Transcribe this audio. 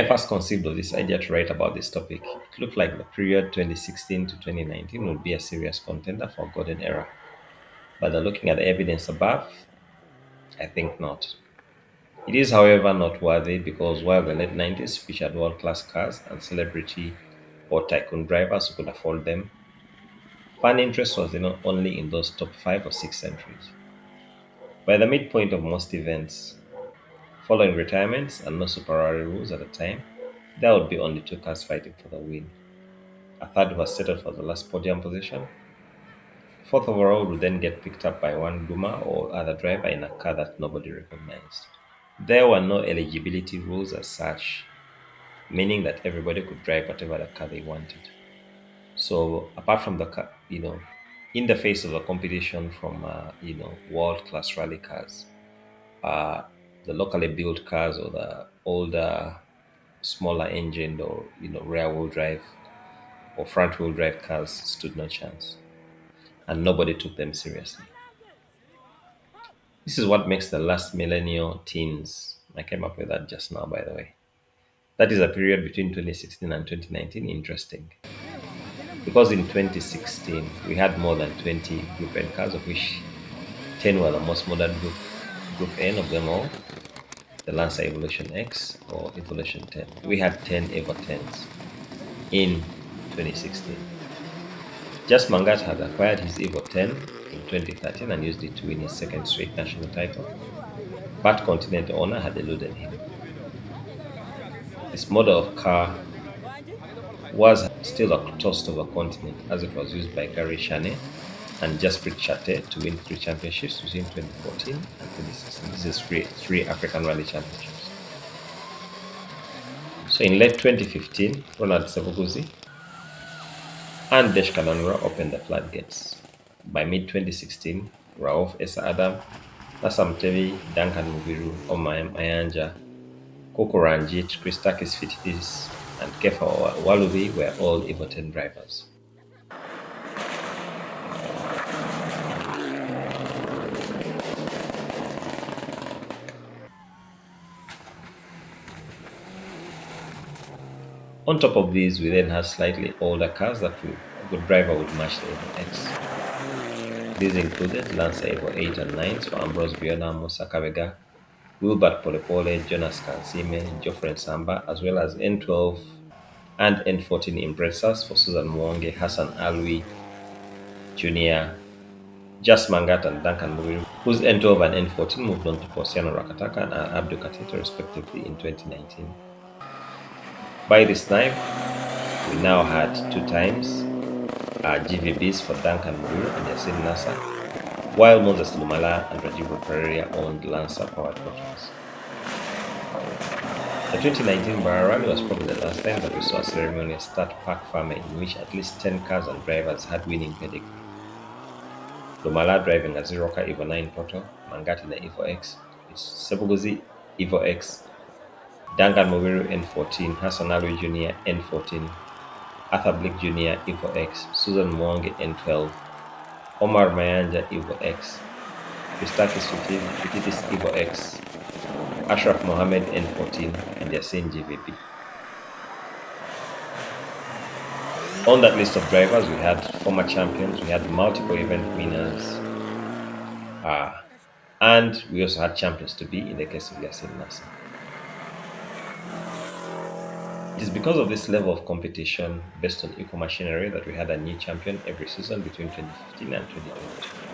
I first conceived of this idea to write about this topic, it looked like the period 2016 to 2019 would be a serious contender for a golden era. But looking at the evidence above, I think not. It is, however, noteworthy because while the late 90s featured world class cars and celebrity or tycoon drivers who could afford them, fan interest was only in those top 5 or 6 entries. By the midpoint of most events, following retirements and no Superari rules at the time, there would be only 2 cars fighting for the win. A third was settled for the last podium position. Fourth overall would then get picked up by one Duma or other driver in a car that nobody recognized. There were no eligibility rules as such, meaning that everybody could drive whatever the car they wanted. So apart from the car, in the face of a competition from world class rally cars, uh, the locally built cars or the older, smaller engined or rear wheel drive or front wheel drive cars stood no chance, and nobody took them seriously. This is what makes the last millennial teens. I came up with that just now, by the way. That is a period between 2016 and 2019 interesting. Because in 2016, we had more than 20 Group N cars, of which 10 were the most modern Group N of them all, the Lancer Evolution X or Evolution 10. We had 10 Evo 10s in 2016. Just Mangat had acquired his Evo 10 in 2013 and used it to win his second straight national title, but Continental owner had eluded him. This model of car was still a toast of a continent as it was used by Gary Shane and Jasprit Chate to win 3 championships between 2014 and 2016. This is three African Rally Championships. So in late 2015, Ronald Sevuguzi and Desh Kananura opened the floodgates. By mid-2016, Rauf Esa Adam, Nassam Tevi, Duncan Mubiru, Omar Mayanja, Koko Ranjit, Christakis Fitidis, and Kefa Walubi were all Evo 10 drivers. On top of these, we then had slightly older cars that a good driver would match the Evo X. These included Lancer Evo 8 and 9s for Ambrose Biona, Musa Kabega, Wilbert Polepole, Jonas Kansime, Geoffrey Samba, as well as N12 and N14 Impressas for Susan Mwonge, Hassan Alwi Jr., Jas Mangat and Duncan Mubiru, whose N12 and N14 moved on to Posiano Rakataka and Abdu Katito respectively in 2019. By this time, we now had 2 times GVBs for Duncan Mubiru and Yasin Nasa, while Moses Lumala and Rajiv Pereira owned Lancer powered motors. The 2019 Bara Rally was probably the last time that we saw a ceremonial start pack farming in which at least 10 cars and drivers had winning pedigree. Lumala driving a Ziroka Evo 9 Proto, Mangat in the Evo X, Sebuguzi Evo X, Duncan Mubiru N14, Hassan Alwi Jr. N14, Arthur Blick Jr. Evo X, Susan Mwange N12, Omar Mayanja Evo X, Christakis Fitidis Evo X, Ashraf Mohammed N14, and Yasin GVP. On that list of drivers, we had former champions, we had multiple event winners, and we also had champions to be in the case of Yasin Nasser. It is because of this level of competition based on eco machinery that we had a new champion every season between 2015 and 2022.